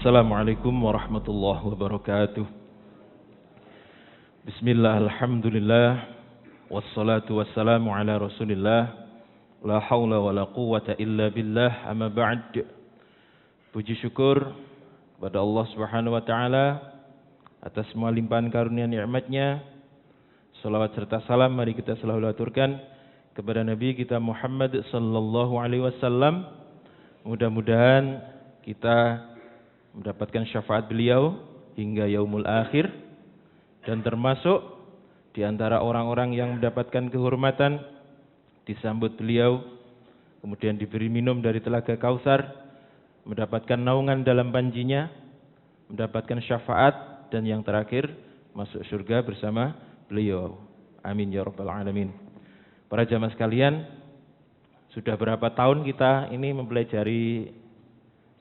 Assalamualaikum warahmatullahi wabarakatuh. Bismillah, alhamdulillah, wassalatu wassalamu ala rasulillah, la hawla wa la quwwata illa billah, amma ba'd. Puji syukur kepada Allah subhanahu wa ta'ala atas semua limpahan karunia nikmatnya. Salawat serta salam mari kita selalu aturkan kepada Nabi kita Muhammad sallallahu alaihi wasallam. Mudah-mudahan kita mendapatkan syafaat beliau hingga yaumul akhir dan termasuk di antara orang-orang yang mendapatkan kehormatan disambut beliau, kemudian diberi minum dari telaga Kautsar, mendapatkan naungan dalam panjinya, mendapatkan syafaat, dan yang terakhir masuk surga bersama beliau. Amin ya rabbal alamin. Para jamaah sekalian, sudah berapa tahun kita ini mempelajari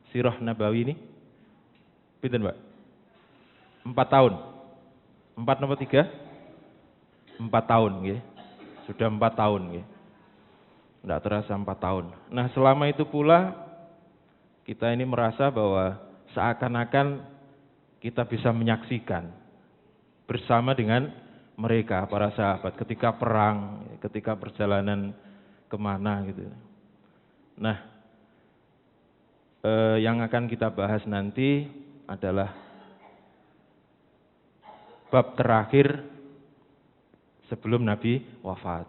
Sirah Nabawi ini? Pinten, Mbak? 4 tahun. 4 nomor 3? 4 tahun, nggih. Sudah 4 tahun, nggih. Tidak terasa 4 tahun. Nah, selama itu pula kita ini merasa bahwa seakan-akan kita bisa menyaksikan bersama dengan mereka, para sahabat, ketika perang, ketika perjalanan kemana gitu. Nah, yang akan kita bahas nanti adalah bab terakhir sebelum Nabi wafat.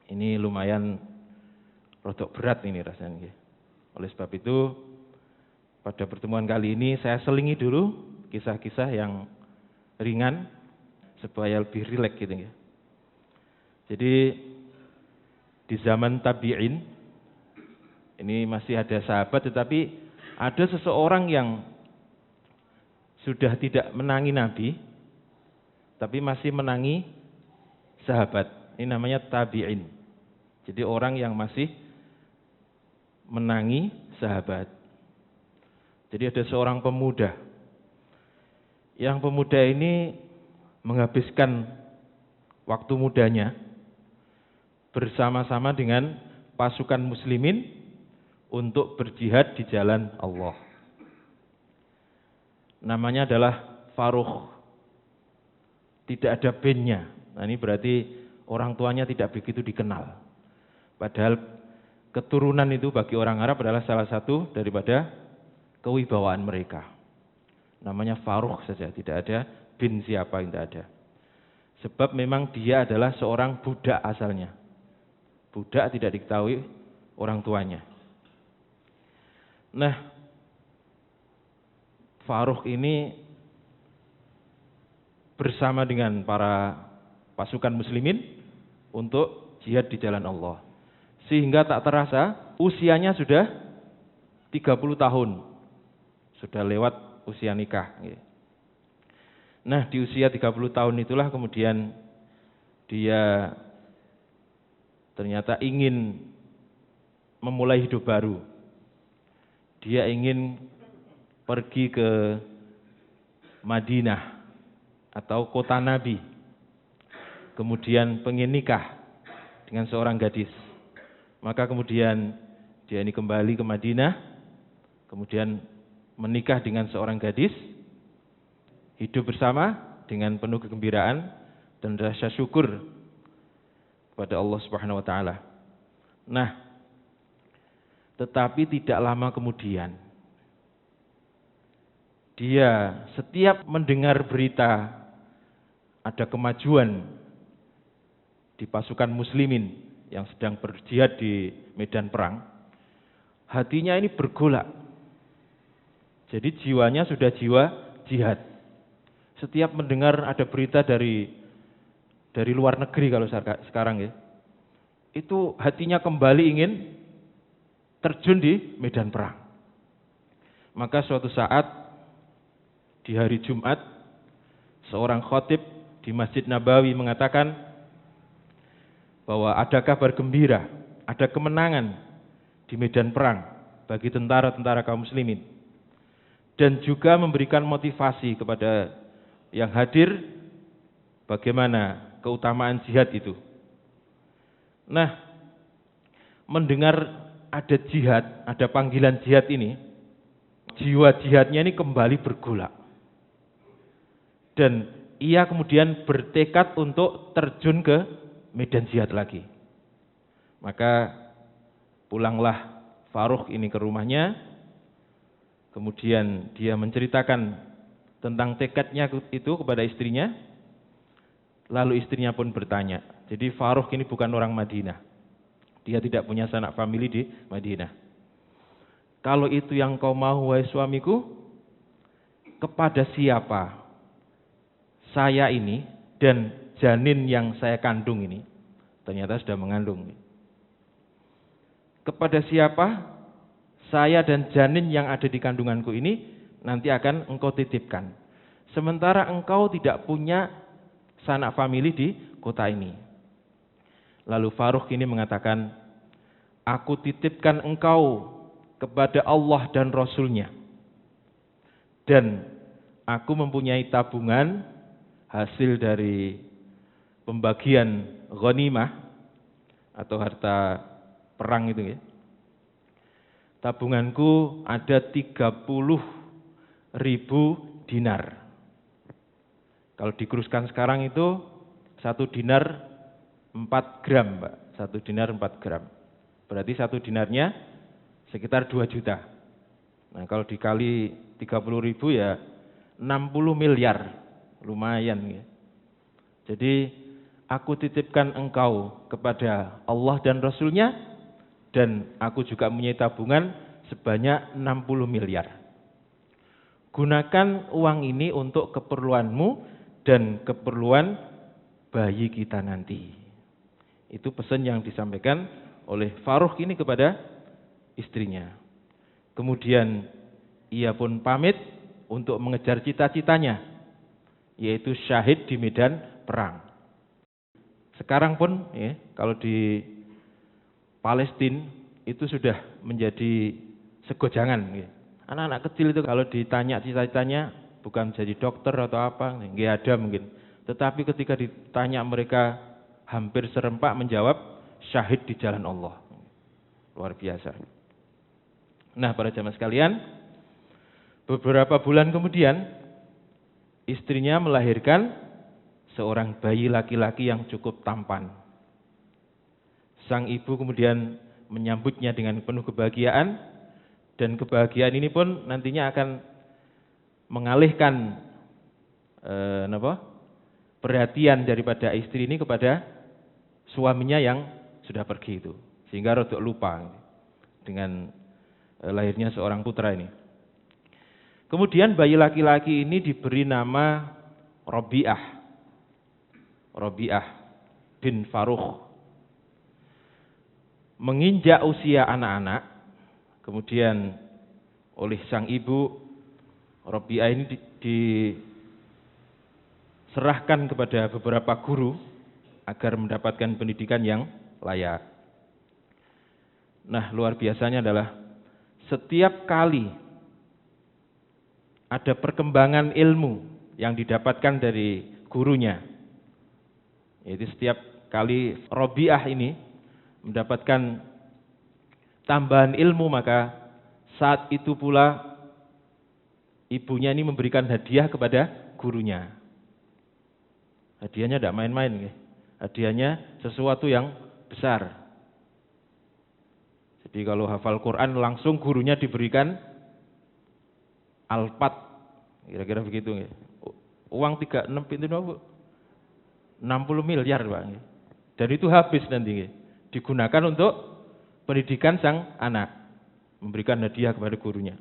Ini lumayan rodok berat ini rasanya. Oleh sebab itu, pada pertemuan kali ini saya selingi dulu kisah-kisah yang ringan supaya lebih rileks gitu ya. Jadi di zaman tabi'in ini masih ada sahabat, tetapi ada seseorang yang sudah tidak menangi Nabi, tapi masih menangi sahabat. Ini namanya tabi'in. Jadi orang yang masih menangi sahabat. Jadi ada seorang pemuda. Yang pemuda ini menghabiskan waktu mudanya bersama-sama dengan pasukan muslimin untuk berjihad di jalan Allah. Namanya adalah Farukh. Tidak ada binnya. Nah, ini berarti orang tuanya tidak begitu dikenal. Padahal keturunan itu bagi orang Arab adalah salah satu daripada kewibawaan mereka. Namanya Farukh saja, tidak ada bin siapa, tidak ada. Sebab memang dia adalah seorang budak asalnya. Budak tidak diketahui orang tuanya. Nah, Farukh ini bersama dengan para pasukan muslimin untuk jihad di jalan Allah. Sehingga tak terasa usianya sudah 30 tahun. Sudah lewat usia nikah. Nah, di usia 30 tahun itulah kemudian dia ternyata ingin memulai hidup baru. Dia ingin pergi ke Madinah atau kota Nabi. Kemudian pengen nikah dengan seorang gadis. Maka kemudian dia ini kembali ke Madinah, kemudian menikah dengan seorang gadis, hidup bersama dengan penuh kegembiraan dan rasa syukur kepada Allah Subhanahu wa taala. Nah, tetapi tidak lama kemudian dia setiap mendengar berita ada kemajuan di pasukan muslimin yang sedang berjihad di medan perang, hatinya ini bergolak. Jadi jiwanya sudah jiwa jihad. Setiap mendengar ada berita dari luar negeri kalau sekarang ya, itu hatinya kembali ingin terjun di medan perang. Maka suatu saat di hari Jumat, seorang khatib di Masjid Nabawi mengatakan bahwa ada kabar gembira, ada kemenangan di medan perang bagi tentara-tentara kaum muslimin. Dan juga memberikan motivasi kepada yang hadir bagaimana keutamaan jihad itu. Nah, mendengar ada jihad, ada panggilan jihad ini, jiwa jihadnya ini kembali bergolak. Dan ia kemudian bertekad untuk terjun ke medan jihad lagi. Maka pulanglah Farukh ini ke rumahnya. Kemudian dia menceritakan tentang tekadnya itu kepada istrinya. Lalu istrinya pun bertanya. Jadi Farukh ini bukan orang Madinah. Dia tidak punya sanak famili di Madinah. Kalau itu yang kau mau, wahai suamiku, kepada siapa saya ini dan janin yang saya kandung ini, ternyata sudah mengandung. Kepada siapa saya dan janin yang ada di kandunganku ini nanti akan engkau titipkan. Sementara engkau tidak punya sanak famili di kota ini. Lalu Farukh ini mengatakan, aku titipkan engkau kepada Allah dan Rasul-Nya. Dan aku mempunyai tabungan hasil dari pembagian ghanimah atau harta perang itu ya. Tabunganku ada 30.000 dinar. Kalau dikuruskan sekarang itu 1 dinar 4 gram, Pak. 1 dinar 4 gram. Berarti 1 dinarnya sekitar 2 juta. Nah, kalau dikali 30.000 ya 60 miliar. Lumayan ya. Jadi aku titipkan engkau kepada Allah dan Rasul-Nya, dan aku juga mempunyai tabungan sebanyak 60 miliar. Gunakan uang ini untuk keperluanmu dan keperluan bayi kita nanti. Itu pesan yang disampaikan oleh Farukh ini kepada istrinya. Kemudian ia pun pamit untuk mengejar cita-citanya, yaitu syahid di medan perang. Sekarang pun ya, kalau di Palestina itu sudah menjadi segojangan. Ya. Anak-anak kecil itu kalau ditanya cita-citanya bukan jadi dokter atau apa, nggak ada mungkin. Tetapi ketika ditanya mereka hampir serempak menjawab syahid di jalan Allah. Luar biasa. Nah, para jamaah sekalian, beberapa bulan kemudian istrinya melahirkan seorang bayi laki-laki yang cukup tampan. Sang ibu kemudian menyambutnya dengan penuh kebahagiaan, dan kebahagiaan ini pun nantinya akan mengalihkan perhatian daripada istri ini kepada suaminya yang sudah pergi itu, sehingga rodok lupa dengan lahirnya seorang putra ini. Kemudian bayi laki-laki ini diberi nama Rabi'ah bin Farukh. Menginjak usia anak-anak, kemudian oleh sang ibu, Rabi'ah ini diserahkan kepada beberapa guru agar mendapatkan pendidikan yang layak. Nah, luar biasanya adalah setiap kali ada perkembangan ilmu yang didapatkan dari gurunya, yaitu setiap kali Rabi'ah ini mendapatkan tambahan ilmu, maka saat itu pula ibunya ini memberikan hadiah kepada gurunya. Hadiahnya tidak main-main, hadiahnya sesuatu yang besar. Jadi kalau hafal Quran langsung gurunya diberikan alpat, kira-kira begitu. Uang 36 itu 60 miliar, Pak. Dan itu habis nanti, digunakan untuk pendidikan sang anak, memberikan hadiah kepada gurunya.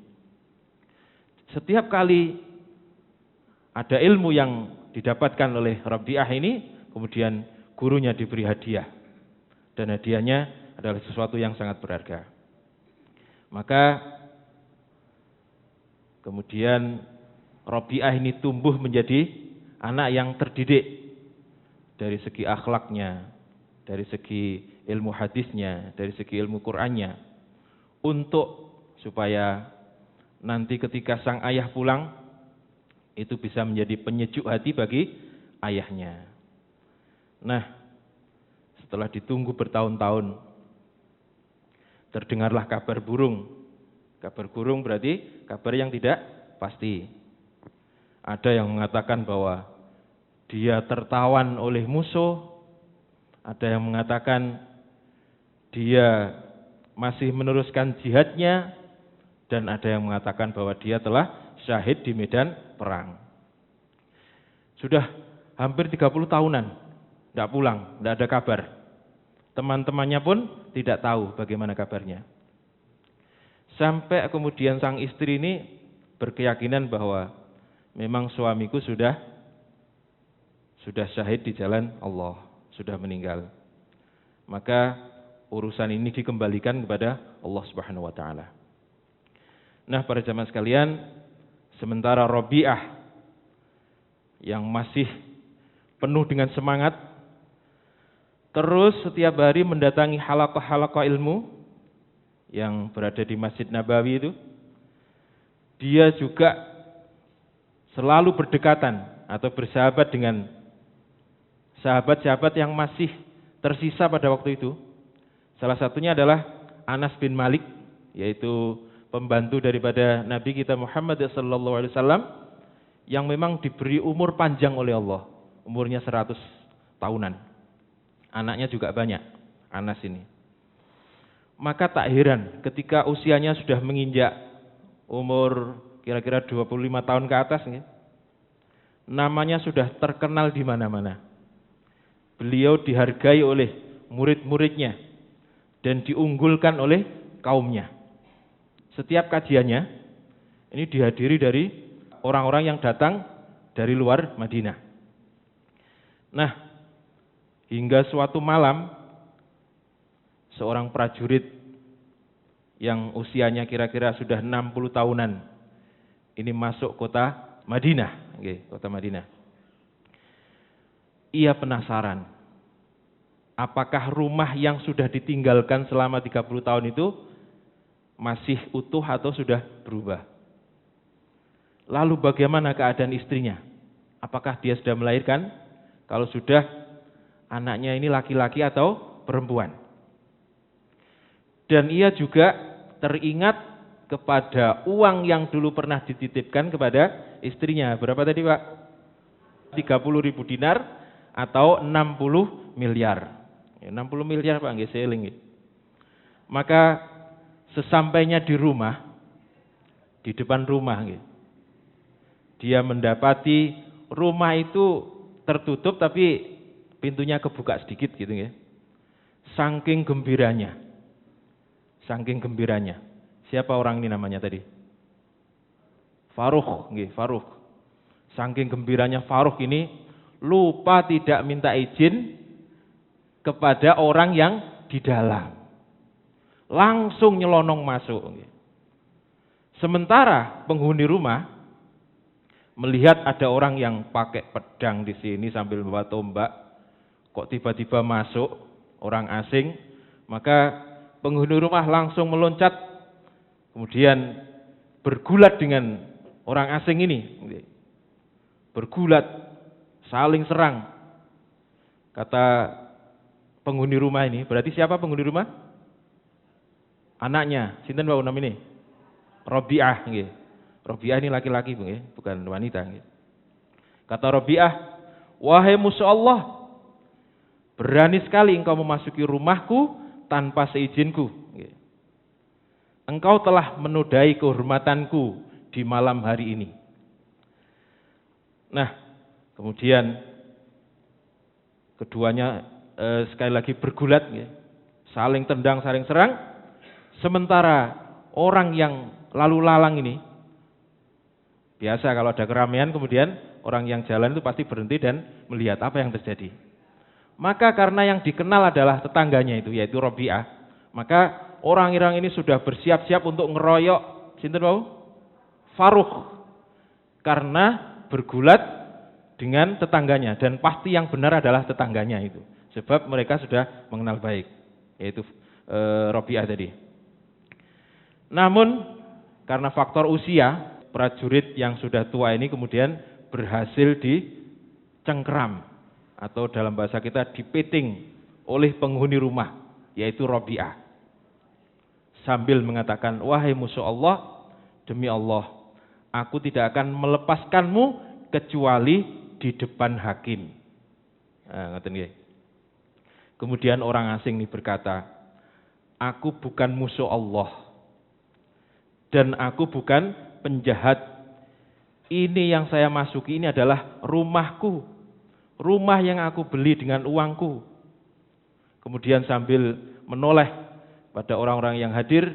Setiap kali ada ilmu yang didapatkan oleh Rabi'ah ini, kemudian gurunya diberi hadiah, dan hadiahnya adalah sesuatu yang sangat berharga. Maka kemudian Rabi'ah ini tumbuh menjadi anak yang terdidik dari segi akhlaknya, dari segi ilmu hadisnya, dari segi ilmu Qur'annya, untuk supaya nanti ketika sang ayah pulang itu bisa menjadi penyejuk hati bagi ayahnya. Nah, setelah ditunggu bertahun-tahun, terdengarlah kabar burung Kabar burung berarti kabar yang tidak pasti. Ada yang mengatakan bahwa dia tertawan oleh musuh, ada yang mengatakan dia masih meneruskan jihadnya, dan ada yang mengatakan bahwa dia telah syahid di medan perang. Sudah hampir 30 tahunan, tidak pulang, tidak ada kabar. Teman-temannya pun tidak tahu bagaimana kabarnya. Sampai kemudian sang istri ini berkeyakinan bahwa memang suamiku sudah syahid di jalan Allah, sudah meninggal. Maka urusan ini dikembalikan kepada Allah Subhanahu wa taala. Nah, para jamaah sekalian, sementara Rabi'ah yang masih penuh dengan semangat terus setiap hari mendatangi halaqah-halaqah ilmu yang berada di Masjid Nabawi itu, dia juga selalu berdekatan atau bersahabat dengan sahabat-sahabat yang masih tersisa pada waktu itu. Salah satunya adalah Anas bin Malik, yaitu pembantu daripada Nabi kita Muhammad SAW, yang memang diberi umur panjang oleh Allah, umurnya 100 tahunan. Anaknya juga banyak, Anas ini. Maka tak heran ketika usianya sudah menginjak umur kira-kira 25 tahun ke atas, namanya sudah terkenal di mana-mana. Beliau dihargai oleh murid-muridnya dan diunggulkan oleh kaumnya. Setiap kajiannya ini dihadiri dari orang-orang yang datang dari luar Madinah. Nah, hingga suatu malam seorang prajurit yang usianya kira-kira sudah 60 tahunan ini masuk kota Madinah, kota Madinah. Ia penasaran, apakah rumah yang sudah ditinggalkan selama 30 tahun itu masih utuh atau sudah berubah? Lalu bagaimana keadaan istrinya? Apakah dia sudah melahirkan? Kalau sudah, anaknya ini laki-laki atau perempuan? Dan ia juga teringat kepada uang yang dulu pernah dititipkan kepada istrinya. Berapa tadi, Pak? 30.000 dinar atau 60 miliar. 60 miliar, Pak, nggih seling. Maka sesampainya di rumah, di depan rumah, dia mendapati rumah itu tertutup tapi pintunya kebuka sedikit gitu, Saking gembiranya. Saking gembiranya. Siapa orang ini namanya tadi? Farukh, Farukh. Saking gembiranya Farukh ini lupa tidak minta izin kepada orang yang di dalam. Langsung nyelonong masuk. Sementara penghuni rumah melihat ada orang yang pakai pedang di sini sambil membawa tombak, kok tiba-tiba masuk orang asing, maka penghuni rumah langsung meloncat, kemudian bergulat dengan orang asing ini. Bergulat, saling serang. Kata penghuni rumah ini, berarti siapa penghuni rumah? Anaknya, sinten wau nama ini? Rabi'ah. Rabi'ah ini laki-laki, bukan wanita. Kata Rabi'ah, wahai musuh Allah, berani sekali engkau memasuki rumahku tanpa seizinku. Engkau telah menodai kehormatanku di malam hari ini. Nah, kemudian keduanya sekali lagi bergulat, saling tendang, saling serang. Sementara orang yang lalu lalang ini, biasa kalau ada keramaian kemudian orang yang jalan itu pasti berhenti dan melihat apa yang terjadi. Maka karena yang dikenal adalah tetangganya itu, yaitu Rabi'ah, maka orang-orang ini sudah bersiap-siap untuk ngeroyok sinten wau? Farukh. Karena bergulat dengan tetangganya, dan pasti yang benar adalah tetangganya itu. Sebab mereka sudah mengenal baik, yaitu Rabi'ah tadi. Namun karena faktor usia, prajurit yang sudah tua ini kemudian berhasil dicengkeram, atau dalam bahasa kita dipeting oleh penghuni rumah, yaitu Rabi'ah. sambil mengatakan, wahai musuh Allah, demi Allah, aku tidak akan melepaskanmu kecuali di depan hakim. Nah, ngoten nggih. Kemudian orang asing ini berkata, aku bukan musuh Allah dan aku bukan penjahat. Ini yang saya masuki ini adalah rumahku, rumah yang aku beli dengan uangku. Kemudian sambil menoleh pada orang-orang yang hadir,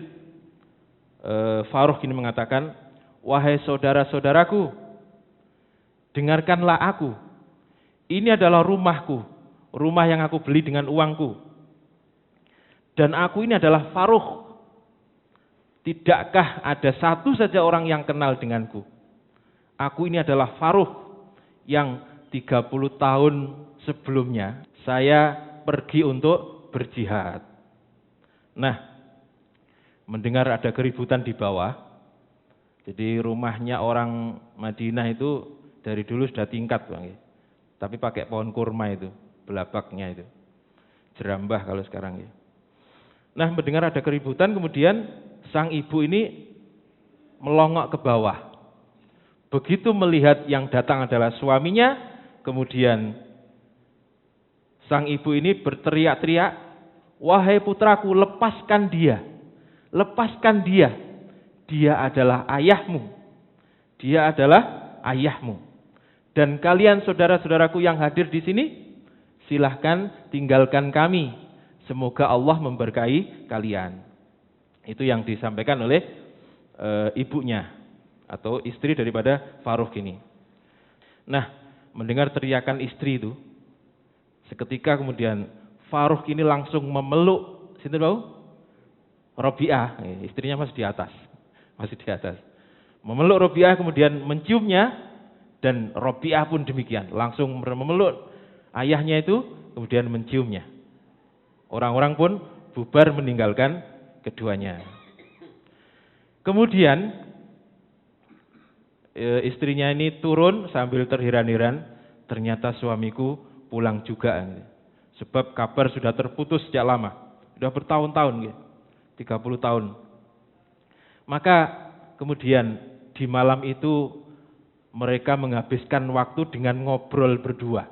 Farukh ini mengatakan, wahai saudara-saudaraku, dengarkanlah aku. Ini adalah rumahku, rumah yang aku beli dengan uangku. Dan aku ini adalah Farukh. Tidakkah ada satu saja orang yang kenal denganku? Aku ini adalah Farukh yang 30 tahun sebelumnya saya pergi untuk berjihad. Nah, mendengar ada keributan di bawah. Jadi rumahnya orang Madinah itu dari dulu sudah tingkat, Bang. Tapi pakai pohon kurma itu, belabaknya itu. Jerambah kalau sekarang ya. Nah, mendengar ada keributan, kemudian sang ibu ini melongok ke bawah. Begitu melihat yang datang adalah suaminya, kemudian sang ibu ini berteriak-teriak, wahai putraku, lepaskan dia. Lepaskan dia. Dia adalah ayahmu. Dia adalah ayahmu. Dan kalian saudara-saudaraku yang hadir di sini, silahkan tinggalkan kami. Semoga Allah memberkahi kalian. Itu yang disampaikan oleh ibunya atau istri daripada Farukh ini. Nah, mendengar teriakan istri itu, seketika kemudian Farukh ini langsung memeluk, sinten bau? Robiah, istrinya masih di atas. Memeluk Robiah kemudian menciumnya, dan Robiah pun demikian, langsung memeluk ayahnya itu kemudian menciumnya. Orang-orang pun bubar meninggalkan keduanya. Kemudian istrinya ini turun sambil terheran-heran, ternyata suamiku pulang juga. Sebab kabar sudah terputus sejak lama, sudah bertahun-tahun, 30 tahun. Maka kemudian di malam itu mereka menghabiskan waktu dengan ngobrol berdua.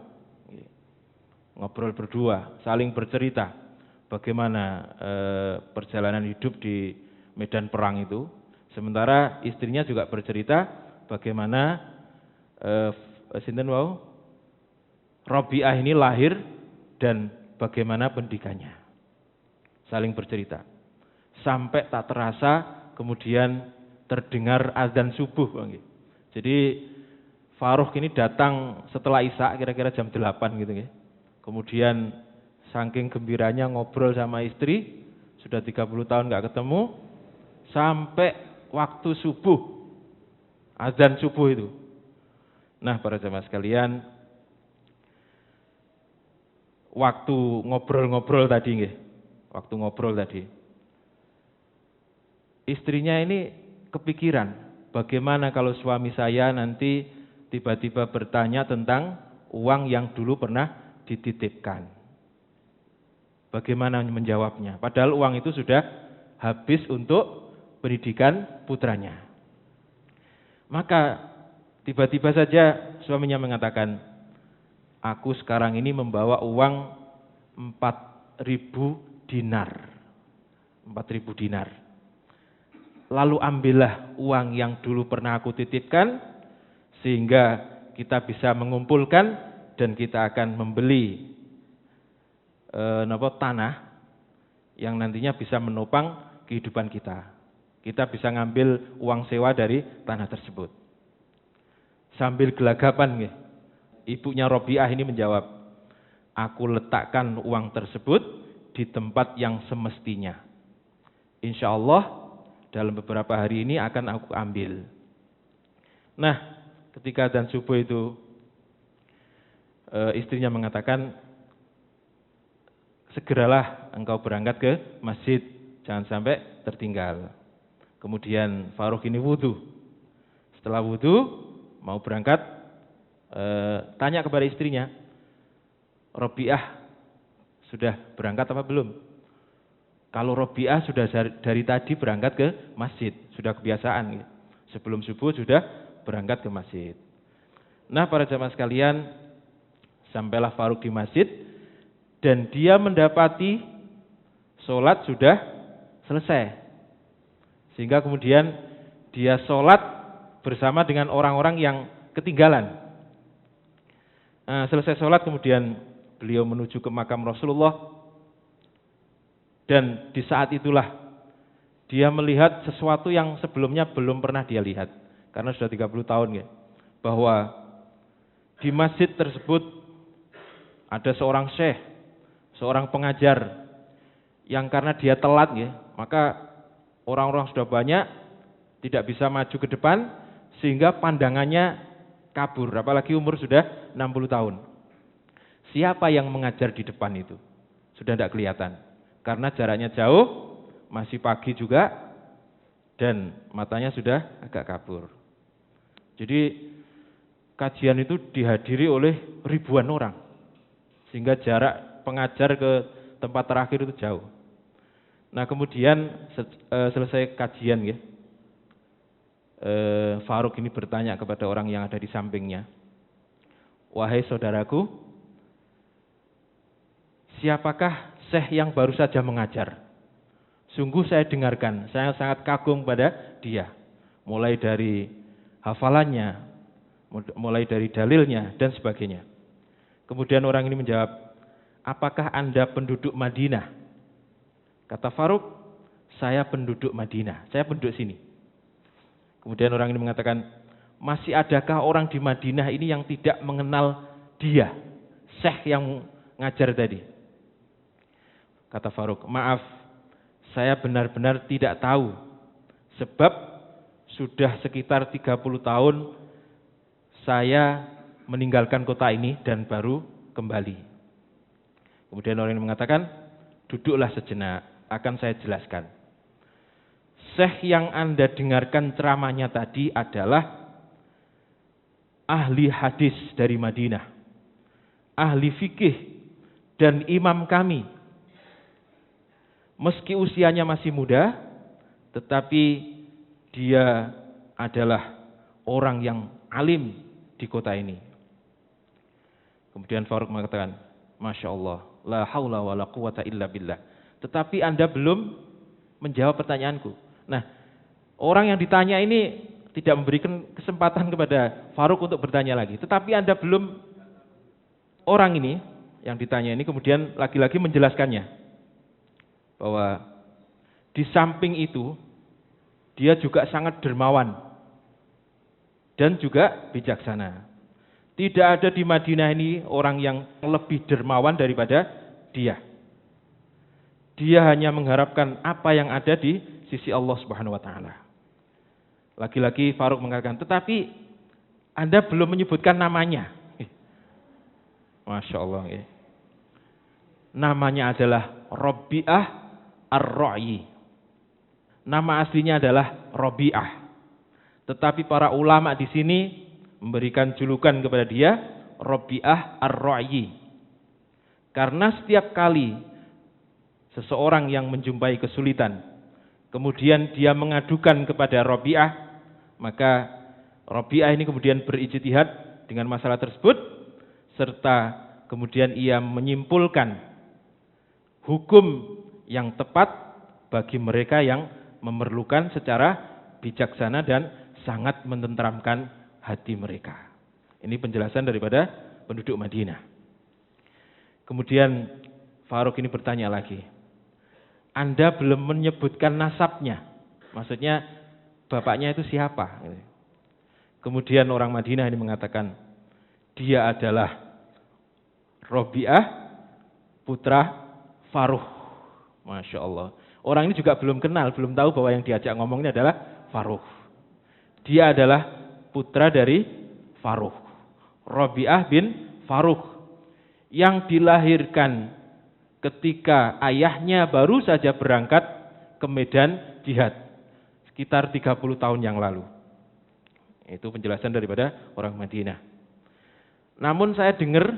Ngobrol berdua, saling bercerita bagaimana perjalanan hidup di medan perang itu. Sementara istrinya juga bercerita bagaimana sinten wau Robiah ini lahir dan bagaimana pendidikannya. Saling bercerita. Sampai tak terasa kemudian terdengar azan subuh, Bang. Jadi Farukh ini datang setelah Isya kira-kira jam 8 gitu ya. Kemudian saking gembiranya ngobrol sama istri, sudah 30 tahun nggak ketemu, sampai waktu subuh, azan subuh itu. Nah, para jemaah sekalian, waktu ngobrol-ngobrol tadi, istrinya ini kepikiran, bagaimana kalau suami saya nanti tiba-tiba bertanya tentang uang yang dulu pernah dititipkan. Bagaimana menjawabnya? Padahal uang itu sudah habis untuk pendidikan putranya. Maka tiba-tiba saja suaminya mengatakan, aku sekarang ini membawa uang 4.000 dinar. 4.000 dinar. Lalu ambillah uang yang dulu pernah aku titipkan, sehingga kita bisa mengumpulkan dan kita akan membeli tanah yang nantinya bisa menopang kehidupan kita. Kita bisa ngambil uang sewa dari tanah tersebut. Sambil gelagapan, ibunya Robiah ini menjawab, aku letakkan uang tersebut di tempat yang semestinya. Insya Allah dalam beberapa hari ini akan aku ambil. Nah, ketika adzan subuh itu istrinya mengatakan, segeralah engkau berangkat ke masjid, jangan sampai tertinggal. Kemudian Farukh ini wudu. Setelah wudu mau berangkat, tanya kepada istrinya, Robiah sudah berangkat apa belum? Kalau Robi'ah sudah dari tadi berangkat ke masjid, sudah kebiasaan. Sebelum subuh sudah berangkat ke masjid. Nah, para jamaah sekalian, sampailah Faruk di masjid dan dia mendapati sholat sudah selesai. Sehingga kemudian dia sholat bersama dengan orang-orang yang ketinggalan. Nah, selesai sholat kemudian beliau menuju ke makam Rasulullah. Dan di saat itulah dia melihat sesuatu yang sebelumnya belum pernah dia lihat. Karena sudah 30 tahun ya. Bahwa di masjid tersebut ada seorang syekh, seorang pengajar yang karena dia telat ya, maka orang-orang sudah banyak tidak bisa maju ke depan sehingga pandangannya kabur, apalagi umur sudah 60 tahun. Siapa yang mengajar di depan itu? Sudah tidak kelihatan. Karena jaraknya jauh, masih pagi juga, dan matanya sudah agak kabur. Jadi kajian itu dihadiri oleh ribuan orang. Sehingga jarak pengajar ke tempat terakhir itu jauh. Nah kemudian selesai kajian ya, Faruk ini bertanya kepada orang yang ada di sampingnya, wahai saudaraku, siapakah syekh yang baru saja mengajar? Sungguh saya dengarkan, saya sangat kagum pada dia. Mulai dari hafalannya, mulai dari dalilnya, dan sebagainya. Kemudian orang ini menjawab, apakah Anda penduduk Madinah? Kata Faruk, saya penduduk Madinah, saya penduduk sini. Kemudian orang ini mengatakan, masih adakah orang di Madinah ini yang tidak mengenal dia, syekh yang ngajar tadi? Kata Faruk, maaf, saya benar-benar tidak tahu. Sebab sudah sekitar 30 tahun saya meninggalkan kota ini dan baru kembali. Kemudian orang ini mengatakan, duduklah sejenak, akan saya jelaskan. Syekh yang Anda dengarkan ceramahnya tadi adalah ahli hadis dari Madinah, ahli fikih dan imam kami. Meski usianya masih muda, tetapi dia adalah orang yang alim di kota ini. Kemudian Faruk mengatakan, Masya Allah, la haula wa la quwata illa billah. Tetapi Anda belum menjawab pertanyaanku. Nah, orang yang ditanya ini tidak memberikan kesempatan kepada Faruk untuk bertanya lagi. Tetapi Anda belum, orang ini yang ditanya ini kemudian lagi-lagi menjelaskannya. Bahwa di samping itu dia juga sangat dermawan dan juga bijaksana. Tidak ada di Madinah ini orang yang lebih dermawan daripada dia. Dia hanya mengharapkan apa yang ada di sisi Allah Subhanahu wa taala. Lagi-lagi Faruk mengatakan, tetapi Anda belum menyebutkan namanya. Masya Allah ya. Namanya adalah Robi'ah Ar-Ra'yi. Nama aslinya adalah Robi'ah. Tetapi para ulama di sini memberikan julukan kepada dia Robi'ah Ar-Ra'yi. Karena setiap kali seseorang yang menjumpai kesulitan, kemudian dia mengadukan kepada Robi'ah, maka Robi'ah ini kemudian berijtihad dengan masalah tersebut, serta kemudian ia menyimpulkan hukum yang tepat bagi mereka yang memerlukan secara bijaksana dan sangat menenteramkan hati mereka. Ini penjelasan daripada penduduk Madinah. Kemudian Faruk ini bertanya lagi, Anda belum menyebutkan nasabnya, maksudnya bapaknya itu siapa? Kemudian orang Madinah ini mengatakan, dia adalah Robi'ah putra Faruk. Masya Allah. Orang ini juga belum kenal, belum tahu bahwa yang diajak ngomongnya adalah Faruk. Dia adalah putra dari Faruk, Robi'ah bin Faruk, yang dilahirkan ketika ayahnya baru saja berangkat ke medan jihad sekitar 30 tahun yang lalu. Itu penjelasan daripada orang Madinah. Namun saya dengar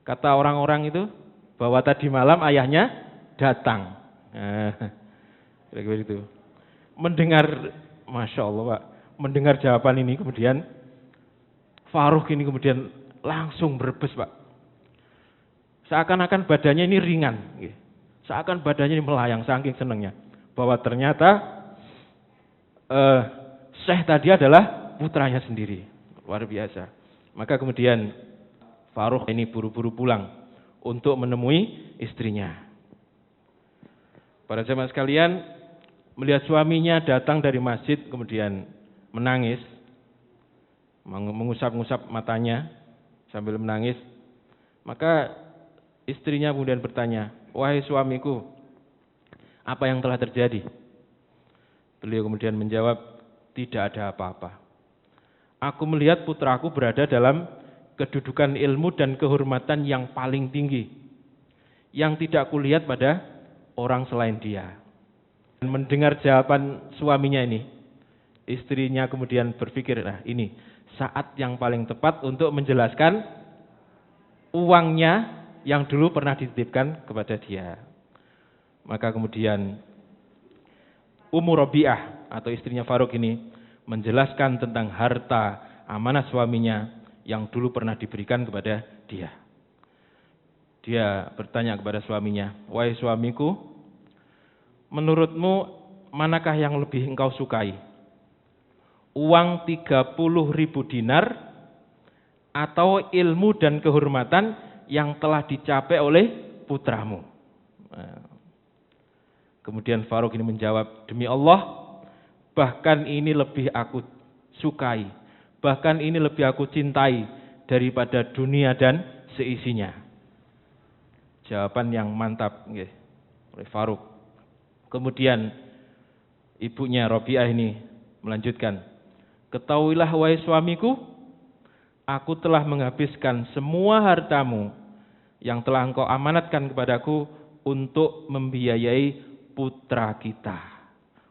kata orang-orang itu bahwa tadi malam ayahnya datang. Nah, kira-kira itu. Mendengar, Masya Allah Pak, mendengar jawaban ini kemudian Faruk ini kemudian langsung berbes Pak. Seakan-akan badannya ini ringan. Seakan badannya ini melayang saking senangnya. Bahwa ternyata Syekh tadi adalah putranya sendiri. Luar biasa. Maka kemudian Faruk ini buru-buru pulang untuk menemui istrinya. Para jemaah sekalian, melihat suaminya datang dari masjid kemudian menangis, mengusap-ngusap matanya sambil menangis. Maka istrinya kemudian bertanya, "Wahai suamiku, apa yang telah terjadi?" Beliau kemudian menjawab, "Tidak ada apa-apa. Aku melihat putraku berada dalam kedudukan ilmu dan kehormatan yang paling tinggi, yang tidak kulihat pada orang selain dia." Dan mendengar jawaban suaminya ini, istrinya kemudian berpikir, nah ini saat yang paling tepat untuk menjelaskan uangnya yang dulu pernah dititipkan kepada dia. Maka kemudian Ummu Rabi'ah atau istrinya Faruk ini menjelaskan tentang harta amanah suaminya yang dulu pernah diberikan kepada dia. Dia bertanya kepada suaminya, "Wahai suamiku, menurutmu manakah yang lebih engkau sukai? Uang 30.000 dinar atau ilmu dan kehormatan yang telah dicapai oleh putramu?" Kemudian Faruk ini menjawab, "Demi Allah, bahkan ini lebih aku sukai, bahkan ini lebih aku cintai daripada dunia dan seisinya." Jawaban yang mantap oleh Faruk. Kemudian ibunya Rabi'ah ini melanjutkan, "Ketahuilah wahai suamiku, aku telah menghabiskan semua hartamu yang telah engkau amanatkan kepadaku untuk membiayai putra kita,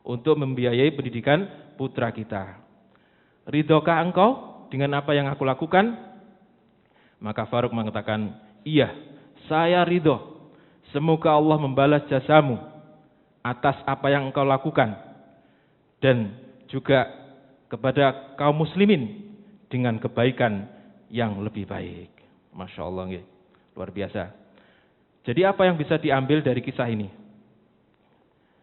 untuk membiayai pendidikan putra kita. Ridhokah engkau dengan apa yang aku lakukan?" Maka Faruk mengatakan, "Iya, saya ridho. Semoga Allah membalas jasamu atas apa yang engkau lakukan dan juga kepada kaum muslimin dengan kebaikan yang lebih baik." Masya Allah, luar biasa. Jadi apa yang bisa diambil dari kisah ini?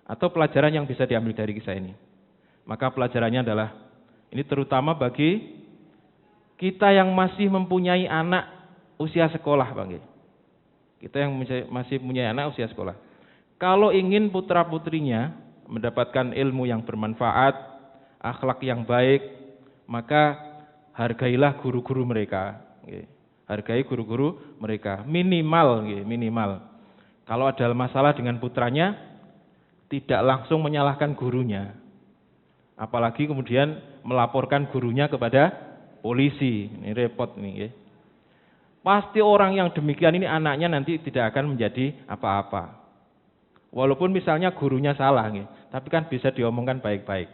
Atau pelajaran yang bisa diambil dari kisah ini? Maka pelajarannya adalah, ini terutama bagi kita yang masih mempunyai anak usia sekolah, Bang. Kita yang masih punya anak usia sekolah. Kalau ingin putra-putrinya mendapatkan ilmu yang bermanfaat, akhlak yang baik, maka hargailah guru-guru mereka. Hargai guru-guru mereka. Minimal. Kalau ada masalah dengan putranya, tidak langsung menyalahkan gurunya. Apalagi kemudian melaporkan gurunya kepada polisi. Ini repot nih. Pasti orang yang demikian ini anaknya nanti tidak akan menjadi apa-apa. Walaupun misalnya gurunya salah, tapi kan bisa diomongkan baik-baik.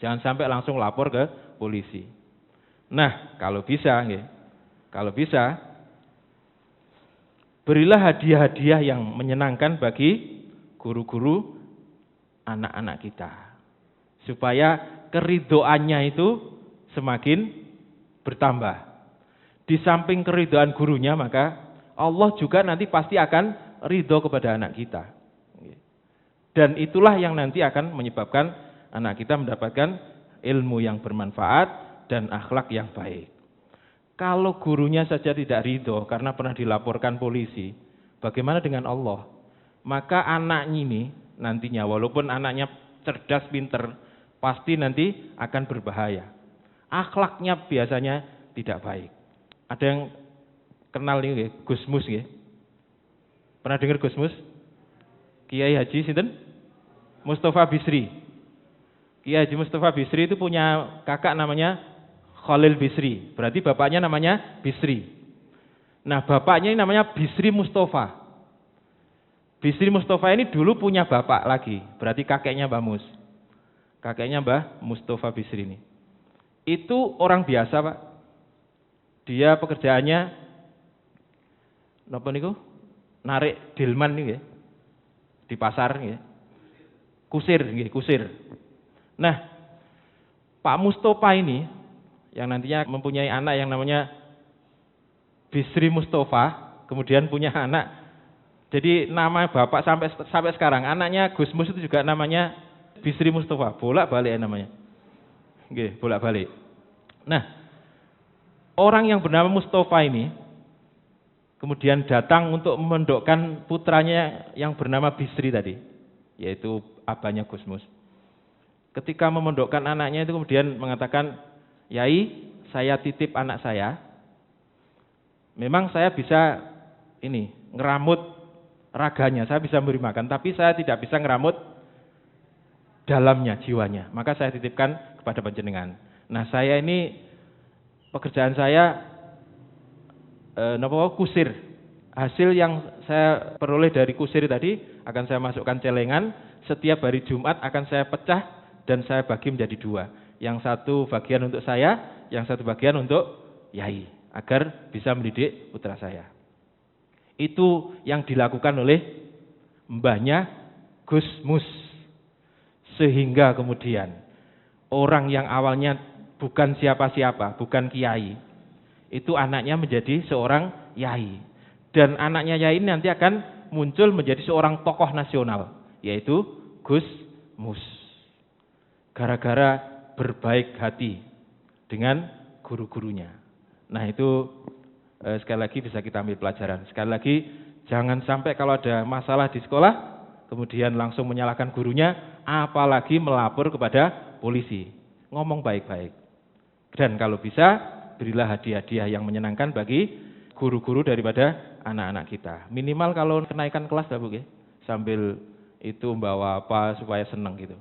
Jangan sampai langsung lapor ke polisi. Nah, kalau bisa, berilah hadiah-hadiah yang menyenangkan bagi guru-guru anak-anak kita, supaya keridhoannya itu semakin bertambah. Di samping keridhaan gurunya, maka Allah juga nanti pasti akan ridho kepada anak kita. Dan itulah yang nanti akan menyebabkan anak kita mendapatkan ilmu yang bermanfaat dan akhlak yang baik. Kalau gurunya saja tidak ridho karena pernah dilaporkan polisi, bagaimana dengan Allah? Maka anaknya ini nantinya, walaupun anaknya cerdas, pinter, pasti nanti akan berbahaya. Akhlaknya biasanya tidak baik. Ada yang kenal ini, Gus Mus, pernah dengar Gus Mus? Kiai Haji sinten? Mustafa Bisri. Kiai Haji Mustafa Bisri itu punya kakak namanya Khalil Bisri. Berarti bapaknya namanya Bisri. Nah, bapaknya ini namanya Bisri Mustafa. Bisri Mustafa ini dulu punya bapak lagi, berarti kakeknya Mbah Mus. Kakeknya Mbah Mustafa Bisri ini. Itu orang biasa, Pak. Dia pekerjaannya napa niku? Narik delman niku ya. di pasar nggih. Kusir nggih, kusir. Nah, Pak Mustofa ini yang nantinya mempunyai anak yang namanya Bisri Mustafa, kemudian punya anak. Jadi nama bapak sampai sekarang anaknya Gus Mus itu juga namanya Bisri Mustafa, bolak-balik namanya. Nggih, bolak-balik. Nah, orang yang bernama Mustafa ini kemudian datang untuk memondokkan putranya yang bernama Bisri tadi, yaitu abahnya Gus Mus. Ketika memondokkan anaknya itu kemudian mengatakan, "Yai, saya titip anak saya. Memang saya bisa ngeramut raganya, saya bisa memberi makan, tapi saya tidak bisa ngeramut dalamnya, jiwanya. Maka saya titipkan kepada panjenengan. Nah, saya ini pekerjaan saya kusir. Hasil yang saya peroleh dari kusir tadi akan saya masukkan celengan. Setiap hari Jumat akan saya pecah dan saya bagi menjadi 2. Yang satu bagian untuk saya, yang satu bagian untuk Yai, agar bisa mendidik putra saya." Itu yang dilakukan oleh mbahnya Gus Mus. Sehingga kemudian orang yang awalnya bukan siapa-siapa, bukan kiai, itu anaknya menjadi seorang yai. Dan anaknya yai ini nanti akan muncul menjadi seorang tokoh nasional, yaitu Gus Mus. Gara-gara berbaik hati dengan guru-gurunya. Nah, itu sekali lagi bisa kita ambil pelajaran. Sekali lagi, jangan sampai kalau ada masalah di sekolah, kemudian langsung menyalahkan gurunya, apalagi melapor kepada polisi. Ngomong baik-baik. Dan kalau bisa, berilah hadiah-hadiah yang menyenangkan bagi guru-guru daripada anak-anak kita. Minimal kalau kenaikan kelas Bu, sambil itu membawa apa supaya senang gitu.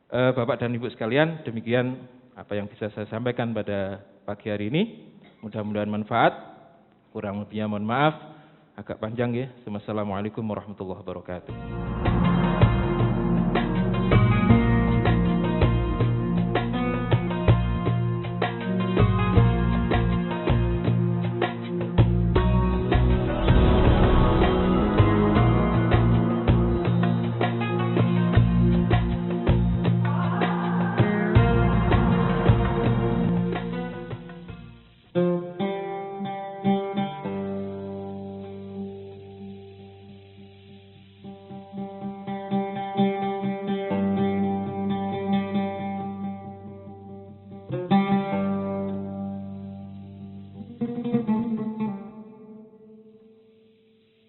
Bapak dan Ibu sekalian, demikian apa yang bisa saya sampaikan pada pagi hari ini. Mudah-mudahan manfaat. Kurang lebihnya mohon maaf, agak panjang ya. Wassalamualaikum warahmatullahi wabarakatuh.